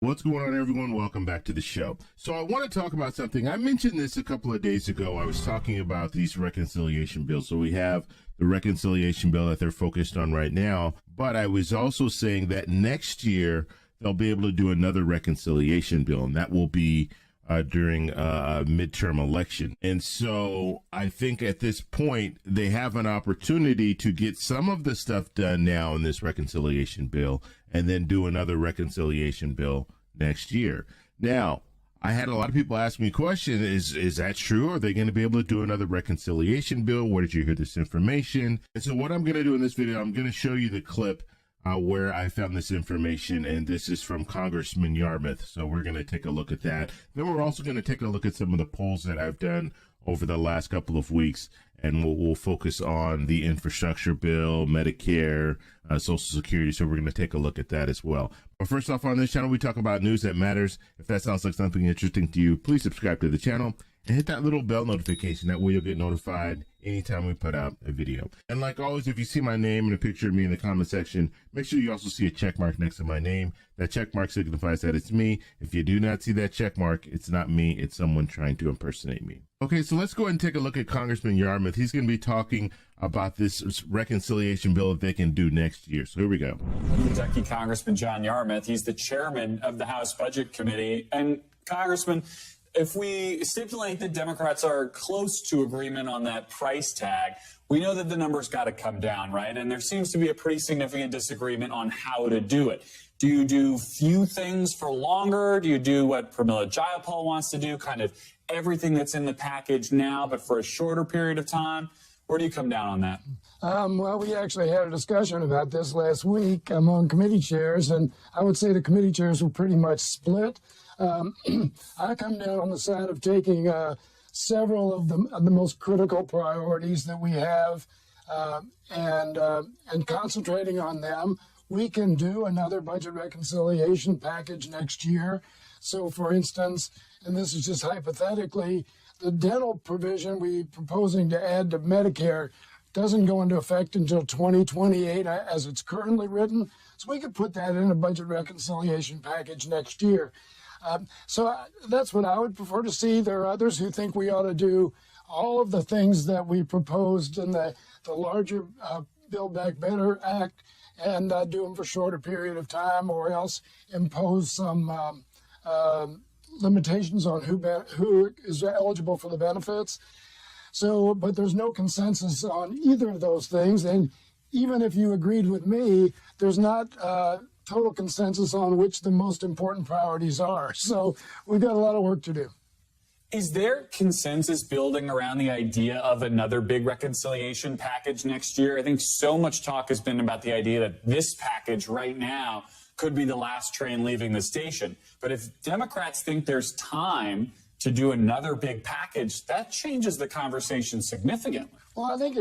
What's going on, everyone? Welcome back to the show. So I want to talk about something. I mentioned this a couple of days ago. I was talking about these reconciliation bills. So we have the reconciliation bill that they're focused on right now. But I was also saying that next year they'll be able to do another reconciliation bill, and that will be during a midterm election. And so I think at this point, they have an opportunity to get some of the stuff done now in this reconciliation bill and then do another reconciliation bill next year. Now, I had a lot of people ask me a question, is that true? Are they going to be able to do another reconciliation bill? Where did you hear this information? And so what I'm going to do in this video, I'm going to show you the clip where I found this information, and this is from Congressman Yarmuth. So we're going to take a look at that. Then we're also going to take a look at some of the polls that I've done over the last couple of weeks, and we'll focus on the infrastructure bill, Medicare, Social Security. So we're going to take a look at that as well. But first off, on this channel, we talk about news that matters. If that sounds like something interesting to you, please subscribe to the channel and hit that little bell notification. That way you'll get notified anytime we put out a video. And like always, if you see my name and a picture of me in the comment section, make sure you also see a check mark next to my name. That check mark signifies that it's me. If you do not see that check mark, it's not me. It's someone trying to impersonate me. Okay, so let's go ahead and take a look at Congressman Yarmuth. He's going to be talking about this reconciliation bill that they can do next year. So here we go. Kentucky Congressman John Yarmuth. He's the chairman of the House Budget Committee. And Congressman, if we stipulate that Democrats are close to agreement on that price tag, we know that the number's got to come down, right? And there seems to be a pretty significant disagreement on how to do it. Do you do few things for longer? Do you do what Pramila Jayapal wants to do, kind of everything that's in the package now, but for a shorter period of time? Where do you come down on that? Well, we actually had a discussion about this last week among committee chairs, and I would say the committee chairs were pretty much split. I come down on the side of taking several of the most critical priorities that we have and concentrating on them. We can do another budget reconciliation package next year. So, for instance, and this is just hypothetically, the dental provision we're proposing to add to Medicare doesn't go into effect until 2028 as it's currently written. So we could put that in a budget reconciliation package next year. So that's what I would prefer to see. There are others who think we ought to do all of the things that we proposed in the larger Build Back Better Act and do them for a shorter period of time, or else impose some limitations on who is eligible for the benefits. So, but there's no consensus on either of those things. And even if you agreed with me, there's not total consensus on which the most important priorities are. So we've got a lot of work to do. Is there consensus building around the idea of another big reconciliation package next year? I think so much talk has been about the idea that this package right now could be the last train leaving the station. But if Democrats think there's time to do another big package, that changes the conversation significantly. Well, I think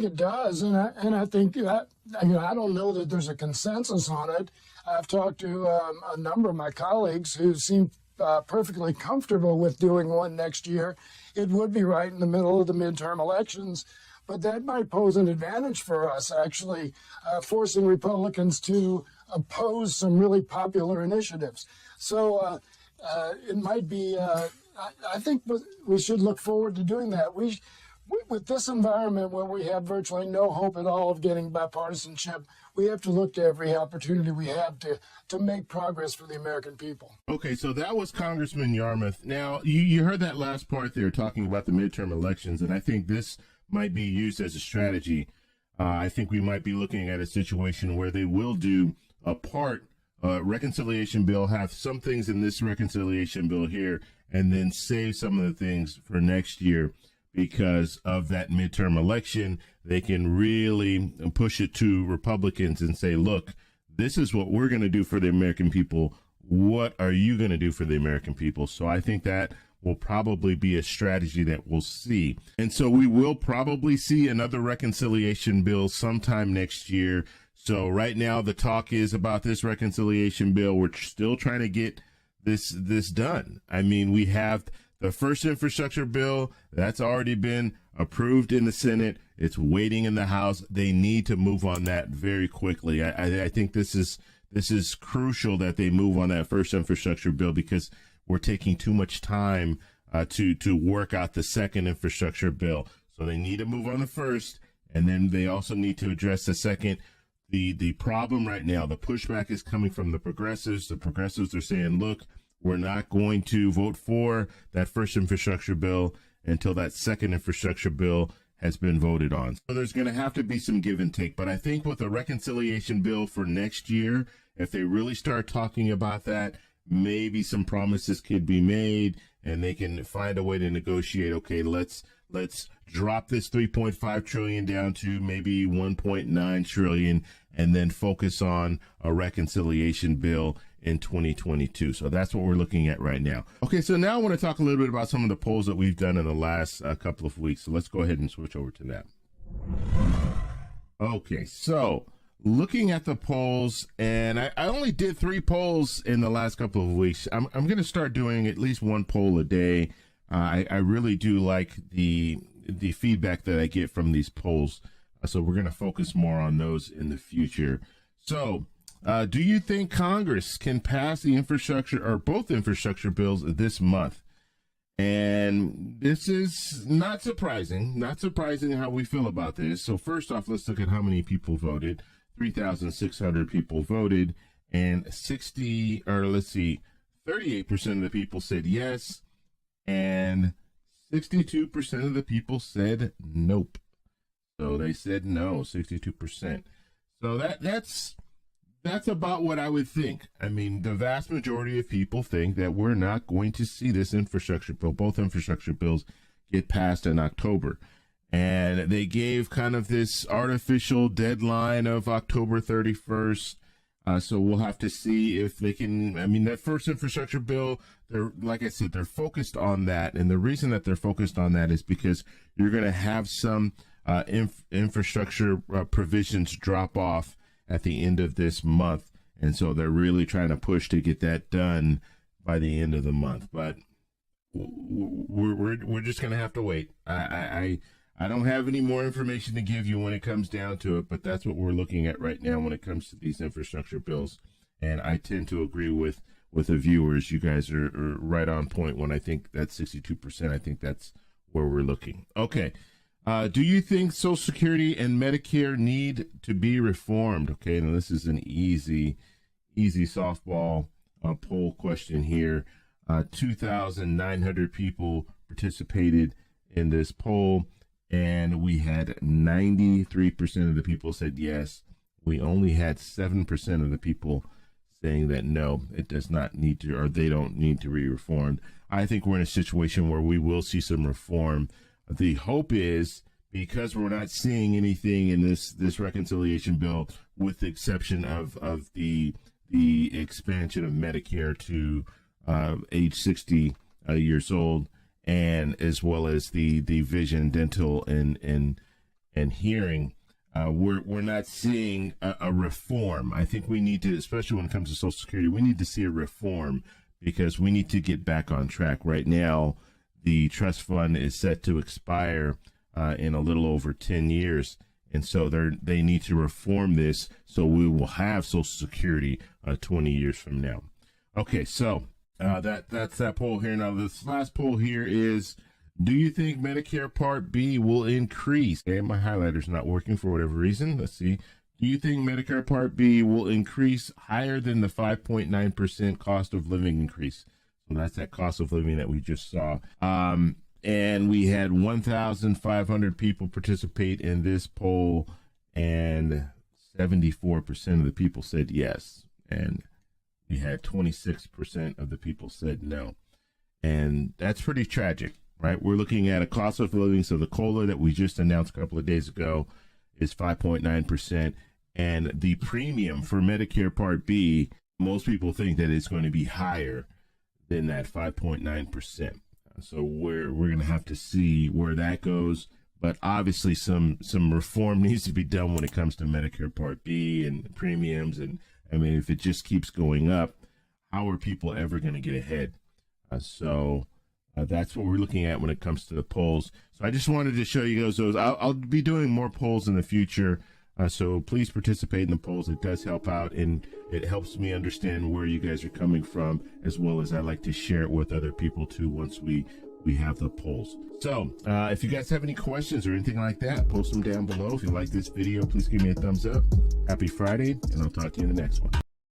it does, and I think that, I don't know that there's a consensus on it. I've talked to a number of my colleagues who seem perfectly comfortable with doing one next year. It would be right in the middle of the midterm elections, but that might pose an advantage for us, actually, forcing Republicans to oppose some really popular initiatives. So it might be, I think we should look forward to doing that. With this environment where we have virtually no hope at all of getting bipartisanship, we have to look to every opportunity we have to make progress for the American people. Okay, so that was Congressman Yarmuth. Now, you heard that last part there talking about the midterm elections, and I think this might be used as a strategy. I think we might be looking at a situation where they will do a reconciliation bill, have some things in this reconciliation bill here, and then save some of the things for next year. Because of that midterm election, they can really push it to Republicans and say, look, this is what we're going to do for the American people. What are you going to do for the American people? So I think that will probably be a strategy that we'll see. And so we will probably see another reconciliation bill sometime next year. So right now the talk is about this reconciliation bill. We're still trying to get this done. I mean, we have the first infrastructure bill that's already been approved in the Senate. It's waiting in the House. They need to move on that very quickly. I think this is this is crucial that they move on that first infrastructure bill because we're taking too much time to work out the second infrastructure bill. So they need to move on the first, and then they also need to address the second. The problem right now, the pushback is coming from the progressives. The progressives are saying, look, we're not going to vote for that first infrastructure bill until that second infrastructure bill has been voted on. So there's going to have to be some give and take. But I think with the reconciliation bill for next year, if they really start talking about that, maybe some promises could be made and they can find a way to negotiate. Okay, let's drop this 3.5 trillion down to maybe 1.9 trillion and then focus on a reconciliation bill in 2022. So that's what we're looking at right now. Okay, so now I want to talk a little bit about some of the polls that we've done in the last couple of weeks. So let's go ahead and switch over to that. Okay, so looking at the polls, and I only did 3 polls in the last couple of weeks. I'm going to start doing at least 1 poll a day. I really do like the feedback that I get from these polls. So we're going to focus more on those in the future. So do you think Congress can pass the infrastructure or both infrastructure bills this month? And this is not surprising how we feel about this. So first off, let's look at how many people voted. 3,600 people voted, and 38% of the people said yes, and 62% of the people said nope. So they said no, 62%. So that's about what I would think. I mean, the vast majority of people think that we're not going to see this infrastructure bill, both infrastructure bills, get passed in October. And they gave kind of this artificial deadline of October 31st. So we'll have to see if they can. I mean, that first infrastructure bill, like I said, they're focused on that. And the reason that they're focused on that is because you're going to have some infrastructure provisions drop off at the end of this month. And so they're really trying to push to get that done by the end of the month. But we're just going to have to wait. I don't have any more information to give you when it comes down to it, but that's what we're looking at right now when it comes to these infrastructure bills. And I tend to agree with the viewers. You guys are right on point when I think that's 62%. I think that's where we're looking. Okay. Do you think Social Security and Medicare need to be reformed? Okay, now this is an easy softball poll question here. 2,900 people participated in this poll, and we had 93% of the people said yes. We only had 7% of the people saying that no, it does not need to, or they don't need to be reformed. I think we're in a situation where we will see some reform. The hope is, because we're not seeing anything in this reconciliation bill, with the exception of the expansion of Medicare to age 60 years old, and as well as the vision, dental, and hearing, we're not seeing a reform. I think we need to, especially when it comes to Social Security, we need to see a reform because we need to get back on track. Right now, the trust fund is set to expire in a little over 10 years. And so they need to reform this so we will have Social Security 20 years from now. Okay, so that's that poll here. Now, this last poll here is, do you think Medicare Part B will increase? Okay, my highlighter's not working for whatever reason. Let's see. Do you think Medicare Part B will increase higher than the 5.9% cost of living increase? So that's that cost of living that we just saw. And we had 1,500 people participate in this poll, and 74% of the people said yes. And we had 26% of the people said no. And that's pretty tragic, right? We're looking at a cost of living. So the COLA that we just announced a couple of days ago is 5.9%. And the premium for Medicare Part B, most people think that it's going to be higher than that 5.9%. So we're going to have to see where that goes. But obviously some reform needs to be done when it comes to Medicare Part B and premiums. And I mean, if it just keeps going up, how are people ever going to get ahead? So that's what we're looking at when it comes to the polls. So I just wanted to show you guys those. I'll be doing more polls in the future. So please participate in the polls. It does help out, and it helps me understand where you guys are coming from, as well as I like to share it with other people too once we have the polls. So if you guys have any questions or anything like that, post them down below. If you like this video, please give me a thumbs up. Happy Friday, and I'll talk to you in the next one.